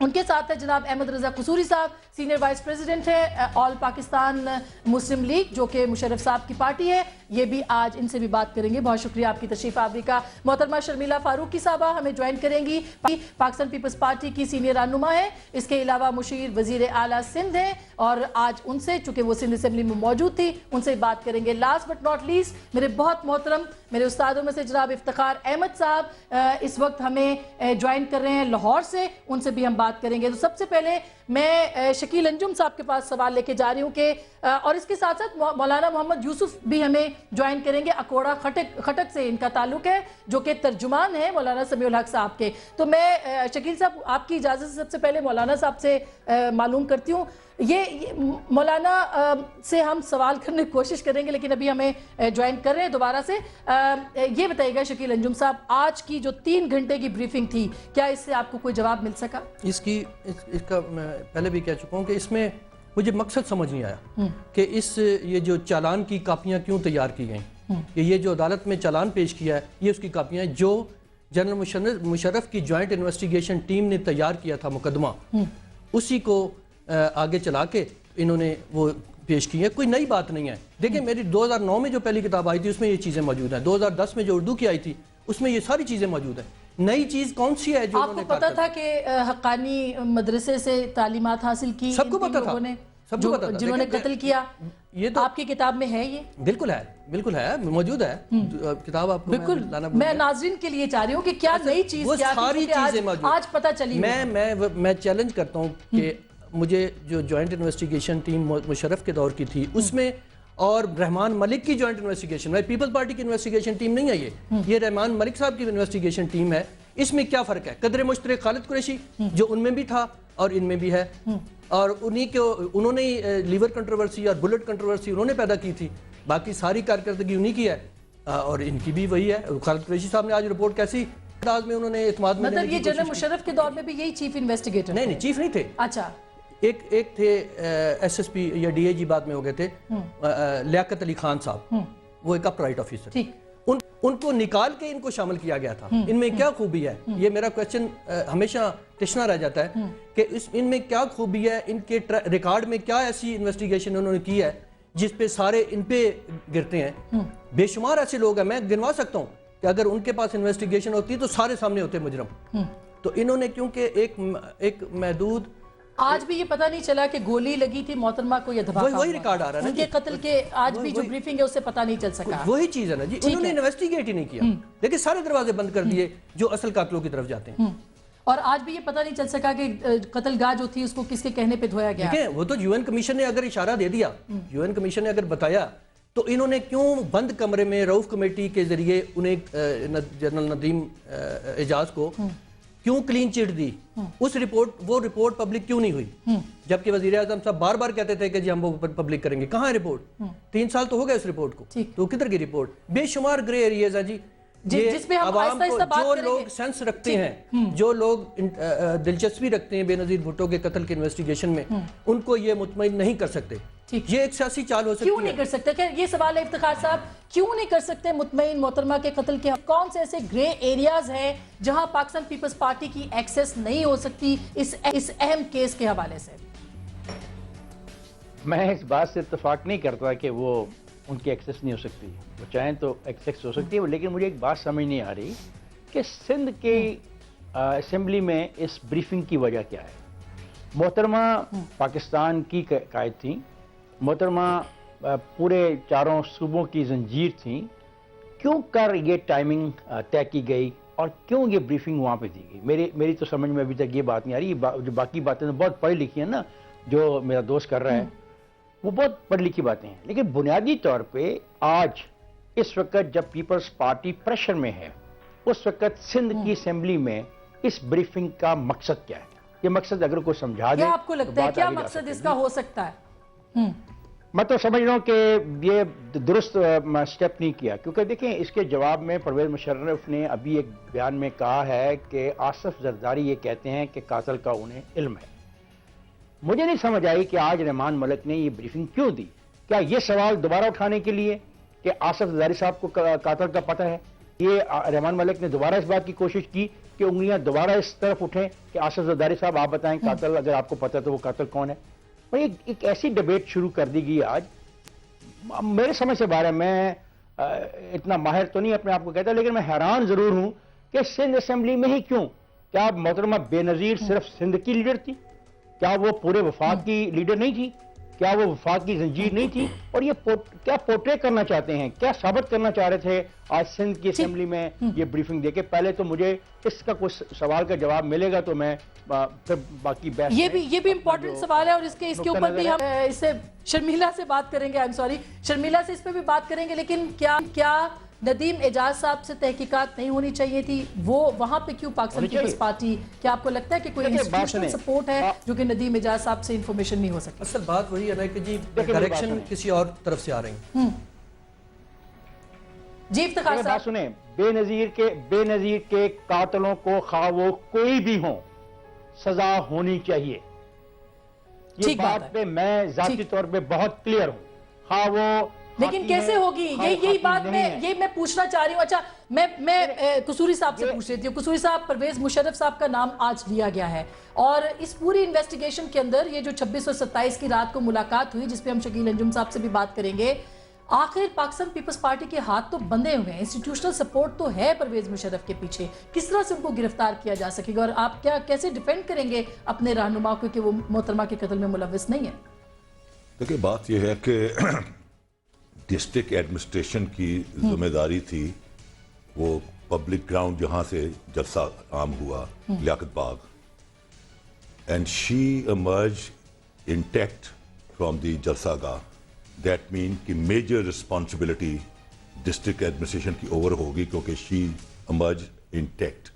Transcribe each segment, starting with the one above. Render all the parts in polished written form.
ان کے ساتھ ہے جناب احمد رضا قصوری صاحب، سینئر وائس پریزیڈنٹ ہیں آل پاکستان مسلم لیگ، جو کہ مشرف صاحب کی پارٹی ہے. یہ بھی آج ان سے بھی بات کریں گے. بہت شکریہ آپ کی تشریف آوری کا. محترمہ شرمیلا فاروقی صاحبہ ہمیں جوائن کریں گی، پاکستان پیپلز پارٹی کی سینئر رہنما ہے. اس کے علاوہ مشیر وزیر اعلیٰ سندھ ہیں، اور آج ان سے چونکہ وہ سندھ اسمبلی میں موجود تھی ان سے بات کریں گے. لاسٹ بٹ ناٹ لیسٹ میرے بہت محترم میرے استادوں میں سے جناب افتخار احمد صاحب اس وقت ہمیں جوائن کر رہے ہیں لاہور سے، ان سے بھی ہم بات کریں گے. تو سب سے پہلے میں شکیل انجم صاحب کے پاس سوال لے کے جا رہی ہوں کہ اور اس کے ساتھ ساتھ مولانا محمد یوسف بھی ہمیں جوائن کریں گے. اکوڑا خٹک سے ان کا تعلق ہے، جو کہ ترجمان ہیں مولانا سمیع الحق صاحب کے. تو میں شکیل صاحب آپ کی اجازت سے سب سے پہلے مولانا صاحب سے معلوم کرتی ہوں. یہ مولانا سے ہم سوال کرنے کی کوشش کریں گے، لیکن ابھی ہمیں جوائن کر رہے ہیں دوبارہ سے. یہ بتائیے گا شکیل انجم صاحب، آج کی جو 3 گھنٹے کی بریفنگ تھی، کیا اس سے آپ کو کوئی جواب مل سکا؟ اس کا میں پہلے بھی کہہ چکا ہوں کہ اس میں مجھے مقصد سمجھ نہیں آیا کہ یہ جو چالان کی کاپیاں کیوں تیار کی گئیں، کہ یہ جو عدالت میں چالان پیش کیا ہے یہ اس کی کاپیاں ہیں جو جنرل مشرف کی جوائنٹ انویسٹیگیشن ٹیم نے تیار کیا تھا مقدمہ، اسی کو آگے چلا کے انہوں نے وہ پیش کی ہے. کوئی نئی بات نہیں ہے. دیکھیں میری 2009 میں جو پہلی کتاب آئی تھی اس میں یہ چیزیں موجود ہیں، 2010 میں جو اردو کی آئی تھی اس میں یہ ساری چیزیں موجود ہیں. نئی چیز کون سی ہے جو آپ کو پتا تھا کہ حقانی مدرسے سے تعلیمات حاصل کی؟ سب کو پتا تھا، سب کو پتا تھا. جنہوں نے قتل کیا، یہ تو آپ کی کتاب میں ہے؟ یہ بالکل ہے موجود ہے کتاب. آپ کو بالکل میں ناظرین کے لیے چاہ رہی ہوں کہ کیا نئی چیز وہ کیا ساری چیزیں موجود آج پتہ چلی. میں چیلنج کرتا ہوں کہ مجھے جو جوائنٹ انویسٹیگیشن ٹیم مشرف کے دور کی تھی اس میں، اور رحمان ملک کی جوائنٹ انویسٹیگیشن، پیپلز پارٹی کی انویسٹیگیشن ٹیم نہیں ہے یہ رحمان ملک صاحب کی انویسٹیگیشن ٹیم ہے. اس میں کیا فرق ہے؟ قدر مشترک خالد قریشی جو ان میں بھی تھا اور ان میں بھی ہے، اور انہوں نے لیور کنٹروورسی اور بلٹ کنٹروورسی انہوں نے پیدا کی تھی. باقی ساری کارکردگی انہی کی ہے اور ان کی بھی وہی ہے. خالد قریشی صاحب نے آج رپورٹ کیسی انداز میں انہوں نے اعتماد میں مطلب یہ جنرل مشرف کے دور میں بھی یہی چیف انویسٹیگیٹر؟ نہیں چیف نہیں تھے. اچھا، ایک تھے ایس ایس پی یا ڈی اے جی بعد میں ہو گئے تھے، لیاقت علی خان صاحب، وہ ایک اپرائٹ آفیسر. ان کو نکال کے ان کو شامل کیا گیا تھا. ان میں کیا خوبی ہے؟ یہ میرا کویسچن ہمیشہ تشنا رہ جاتا ہے کہ ان میں کیا خوبی ہے، ان کے ریکارڈ میں کیا ایسی انویسٹیگیشن انہوں نے کی ہے جس پہ سارے ان پہ گرتے ہیں. بے شمار ایسے لوگ ہیں، میں گنوا سکتا ہوں کہ اگر ان کے پاس انویسٹیگیشن ہوتی تو سارے سامنے ہوتے مجرم. تو انہوں نے کیونکہ ایک محدود، آج بھی یہ پتہ نہیں چلا کہ گولی لگی تھی محترمہ کو یا دھماکہ، وہی ریکارڈ آ رہا ہے ان کے قتل کے آج بھی جو بریفنگ ہے اس سے پتہ نہیں چل سکا. وہی چیز ہے نا جی، انہوں نے انویسٹیگیٹ ہی نہیں کیا. لیکن سارے دروازے بند کر دیے جو اصل قاتلوں کی طرف جاتے ہیں. اور آج بھی یہ پتہ نہیں چل سکا کہ قتل گاہ جو تھی اس کو کس کے کہنے پہ دھویا گیا. دیکھیں وہ تو یو این کمیشن نے اگر اشارہ دے دیا، یو این کمیشن نے اگر بتایا، تو انہوں نے کیوں بند کمرے میں رؤف کمیٹی کے ذریعے انہیں جنرل ندیم اعجاز کو کیوں کلین چٹ دی؟ وہ رپورٹ پبلک کیوں نہیں ہوئی؟ جبکہ وزیر اعظم صاحب بار بار کہتے تھے کہ جی ہم وہ پبلک کریں گے. کہاں ہے رپورٹ؟ 3 سال تو ہو گئے اس رپورٹ کو، تو کدھر کی رپورٹ؟ بے شمار گرے ایریاز ہیں جی. جس پہ ہم آہستہ آہستہ بات جو کریں گے. لوگ سینس رکھتے ہیں، جو لوگ دلچسپی رکھتے ہیں بے نظیر بھٹو کے قتل کے انویسٹیگیشن میں، ان کو یہ مطمئن نہیں کر سکتے. یہ ایک سیاسی چال ہو سکتی ہے. کیوں نہیں کر سکتے؟ یہ سوال ہے افتخار صاحب، کیوں نہیں کر سکتے مطمئن محترمہ کے قتل کے؟ کون سے ایسے گرے ایریاز ہیں جہاں پاکستان پیپلز پارٹی کی ایکسیس نہیں ہو سکتی اس اہم کیس کے حوالے سے؟ میں اس بات سے اتفاق نہیں کرتا کہ وہ ان کی ایکسیس نہیں ہو سکتی. وہ چاہیں تو ایکسیس ہو سکتی ہے، لیکن مجھے ایک بات سمجھ نہیں آ رہی کہ سندھ کی اسمبلی میں اس بریفنگ کی وجہ کیا ہے. محترمہ پاکستان کی قائد تھیں، محترمہ پورے 4 صوبوں کی زنجیر تھیں. کیوں کر یہ ٹائمنگ طے کی گئی اور کیوں یہ بریفنگ وہاں پہ دی گئی؟ میری تو سمجھ میں ابھی تک یہ بات نہیں آ رہی. جو باقی باتیں تو بہت پڑھی لکھی ہیں نا، جو میرا دوست کر رہا ہے وہ بہت پڑھی لکھی باتیں ہیں، لیکن بنیادی طور پہ آج اس وقت جب پیپلز پارٹی پریشر میں ہے، اس وقت سندھ کی اسمبلی میں اس بریفنگ کا مقصد کیا ہے؟ یہ مقصد اگر کوئی سمجھا دے، کیا آپ کو لگتا ہے کیا مقصد اس کا ہو سکتا ہے؟ میں تو سمجھ رہا ہوں کہ یہ درست سٹیپ نہیں کیا، کیونکہ دیکھیں اس کے جواب میں پرویز مشرف نے ابھی ایک بیان میں کہا ہے کہ آصف زرداری یہ کہتے ہیں کہ قاتل کا انہیں علم ہے. مجھے نہیں سمجھ آئی کہ آج رحمان ملک نے یہ بریفنگ کیوں دی. کیا یہ سوال دوبارہ اٹھانے کے لیے کہ آصف زرداری صاحب کو قاتل کا پتہ ہے؟ یہ رحمان ملک نے دوبارہ اس بات کی کوشش کی کہ انگلیاں دوبارہ اس طرف اٹھیں کہ آصف زرداری صاحب آپ بتائیں قاتل اگر آپ کو پتہ تو وہ قاتل کون ہے. اور ایک ایسی ڈیبیٹ شروع کر دی گئی آج, میرے سمجھ سے باہر ہے. میں اتنا ماہر تو نہیں اپنے آپ کو کہتا, لیکن میں حیران ضرور ہوں کہ سندھ اسمبلی میں ہی کیوں, کیا محترمہ بے نظیر صرف سندھ کی لیڈر تھی؟ کیا وہ پورے وفاق کی لیڈر نہیں تھی؟ کیا وہ وفاق کی زنجیر نہیں تھی؟ اور یہ کیا پورٹری کرنا چاہتے ہیں, کیا ثابت کرنا چاہ رہے تھے آج سندھ کی اسمبلی میں یہ بریفنگ دے کے؟ پہلے تو مجھے اس کا کچھ سوال کا جواب ملے گا تو میں پھر باقی بحث. یہ بھی امپورٹنٹ سوال ہے, اور اس کے اوپر بھی ہم اس سے شرمیلا سے بات کریں گے. شرمیلا سے اس پہ بھی بات کریں گے, لیکن کیا ندیم اعجاز صاحب سے تحقیقات نہیں ہونی چاہیے تھی؟ وہ وہاں پہ کیوں پاکستان پیپلز پارٹی, کیا آپ کو لگتا ہے کہ کوئی انسٹیٹیوشنل سپورٹ ہے جو کہ ندیم اعجاز صاحب سے انفارمیشن نہیں ہو سکتی؟ اصل بات وہی ہے نا کہ جی ڈائریکشن کسی اور طرف سے آ رہی ہیں. جی افتخار صاحب سنیں, بے نظیر کے قاتلوں کو خواہ وہ کوئی بھی ہوں سزا ہونی چاہیے. یہ بات پہ میں ذاتی طور پہ بہت کلیئر ہوں. خواہ وہ لیکن کیسے ہوگی یہی بات میں پوچھنا چاہ رہی ہوں. اچھا میں قصوری صاحب سے پوچھ رہی تھی. قصوری صاحب, پرویز مشرف صاحب کا نام آج لیا گیا ہے, اور اس پوری انویسٹیگیشن کے اندر یہ جو 26 اور 27 کی رات کو ملاقات ہوئی, جس پہ ہم شکیل انجم صاحب سے بھی بات کریں گے, آخر پاکستان پیپلز پارٹی کے ہاتھ تو بندھے ہوئے ہیں, انسٹیٹیوشنل سپورٹ تو ہے پرویز مشرف کے پیچھے. کس طرح سے ان کو گرفتار کیا جا سکے گا, اور آپ کیسے ڈیفینڈ کریں گے اپنے رہنما کو کہ وہ محترمہ کے قتل میں ملوث نہیں ہے؟ دیکھیں, بات یہ ہے کہ ڈسٹرکٹ ایڈمنسٹریشن کی ذمہ داری تھی, وہ پبلک گراؤنڈ جہاں سے جلسہ عام ہوا, لیاقت باغ, and she emerge intact from the جلسہ گاہ. دیٹ مین کہ میجر رسپانسبلٹی ڈسٹرکٹ ایڈمنسٹریشن کی اوور ہوگی, کیونکہ شی ایمرج انٹیکٹ.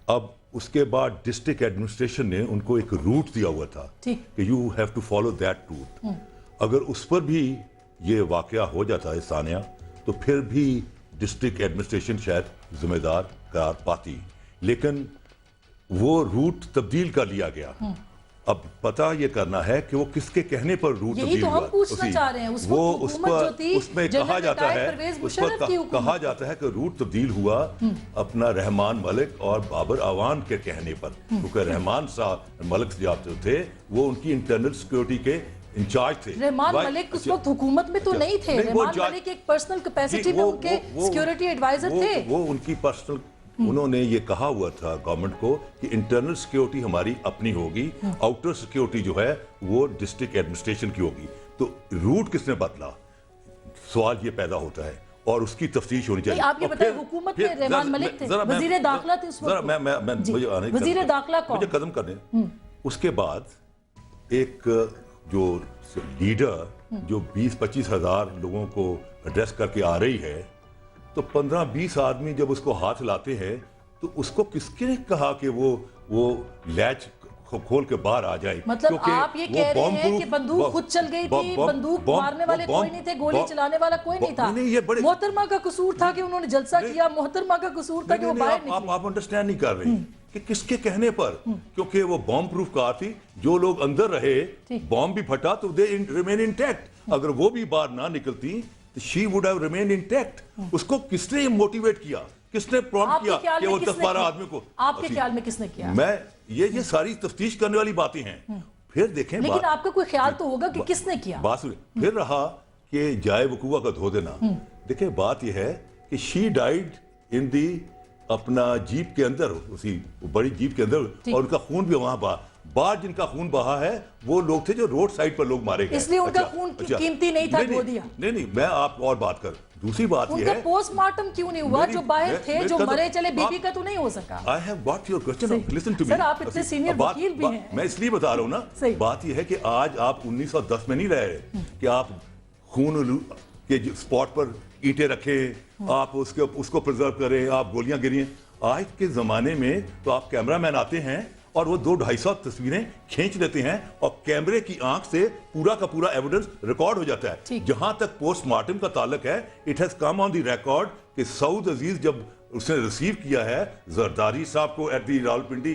اب اس کے بعد ڈسٹرکٹ ایڈمنسٹریشن نے ان کو ایک روٹ دیا ہوا تھا کہ you have to follow that route. اگر اس پر بھی یہ واقعہ ہو جاتا ہے ثانیہ, تو پھر بھی ڈسٹرکٹ ایڈمنسٹریشن شاید ذمہ دار قرار پاتی, لیکن وہ روٹ تبدیل کر لیا گیا. اب پتہ یہ کرنا ہے کہ وہ کس کے کہنے پر روٹ تبدیل ہوا. وہ اس میں کہا جاتا ہے کہ روٹ تبدیل ہوا اپنا رحمان ملک اور بابر اعوان کے کہنے پر, کیونکہ رحمان صاحب ملک جو تھے وہ ان کی انٹرنل سیکورٹی کے انچارج تھے. رحمان ملک اس وقت حکومت میں تو نہیں تھے. رحمان ملک ایک پرسنل کیپیسٹی میں ان کے سیکیورٹی ایڈوائزر تھے. وہ ان کی پرسنل, انہوں نے یہ کہا ہوا تھا گورنمنٹ کو کہ انٹرنل سیکیورٹی ہماری اپنی ہوگی, آؤٹر سیکیورٹی جو ہے وہ ڈسٹرکٹ ایڈمنسٹریشن کی ہوگی. تو روٹ کس نے بدلا, سوال یہ پیدا ہوتا ہے, اور اس کی تفتیش ہونی چاہیے. آپ یہ بتائیں, حکومت میں رحمان ملک تھے, وزیر داخلہ تھے اس وقت, وزیر داخلہ کون؟ مجھے قدم کرنے. اس کے بعد ایک جو لیڈر جو 20-25 ہزار لوگوں کو ایڈریس کر کے آ رہی ہے, تو 15-20 آدمی جب اس کو ہاتھ لاتے ہیں تو اس کو کس نے کہا کہ وہ لیچ کھول کے باہر آ جائے؟ مطلب آپ یہ کہہ رہے ہیں کہ بندوق خود چل گئی تھی, بندوق مارنے والے کوئی نہیں تھے, گولی چلانے والا کوئی نہیں تھا. محترمہ کا قصور تھا کہ انہوں نے جلسہ کیا, محترمہ کا قصور تھا کہ وہ باہر نکلی. آپ انڈرسٹینڈ نہیں کر رہے کہ کس کے کہنے پر, کیونکہ وہ بام پروف کار تھی, جو لوگ اندر رہے بام بھی پھٹا تو دے ریمین انٹیکٹ. اگر وہ بھی باہر نہ نکلتی تو she would have remained intact. اس کو کس نے موٹیویٹ کیا, کس نے پرومپٹ کیا کہ وہ 10-12 آدمی کو؟ آپ کے خیال میں کس نے کیا؟ میں یہ ساری تفتیش کرنے والی باتیں ہیں. پھر دیکھیں, لیکن آپ کا کوئی خیال تو ہوگا کہ کس نے کیا. بات سنیں, پھر رہا کہ جائے وقوع کا دھو دینا. دیکھیں, بات یہ ہے کہ شی ڈائیڈ ان دی اپنا جیپ کے اندر, اسی بڑی جیپ کے اندر, اور ان کا خون بھی وہاں بہا. بعد جن کا خون بہا ہے وہ لوگ تھے جو روڈ سائڈ پر لوگ مارے گئے, اس لیے ان کا خون قیمتی نہیں تھا, دھو دیا. نہیں, میں آپ اور بات کر. دوسری بات یہ ہے, ان کا پوسٹ مارٹم کیوں نہیں ہوا؟ جو باہر تھے, جو مرے چلے, بی بی کا تو نہیں ہو سکا. I have got your question. Listen to me. سر, آپ اتنے سینئر وکیل بھی ہیں. میں اس لیے بتا رہا ہوں نا, بات یہ ہے کہ آج آپ 1910 میں نہیں رہ رہے کہ آپ خون کے اسپاٹ پر اینٹیں رکھیں, آپ اس کو پرزرو کریں, آپ گولیاں گریں. آج کے زمانے میں تو آپ کیمرہ مین آتے ہیں اور وہ 200-250 تصویریں کھینچ لیتے ہیں, اور کیمرے کی آنکھ سے پورا کا پورا ایویڈنس ریکارڈ ہو جاتا ہے. جہاں تک پوسٹ مارٹم کا تعلق ہے, it has come on the record کہ سعود عزیز جب اس نے ریسیو کیا ہے زرداری صاحب کو ایٹ دی راولپنڈی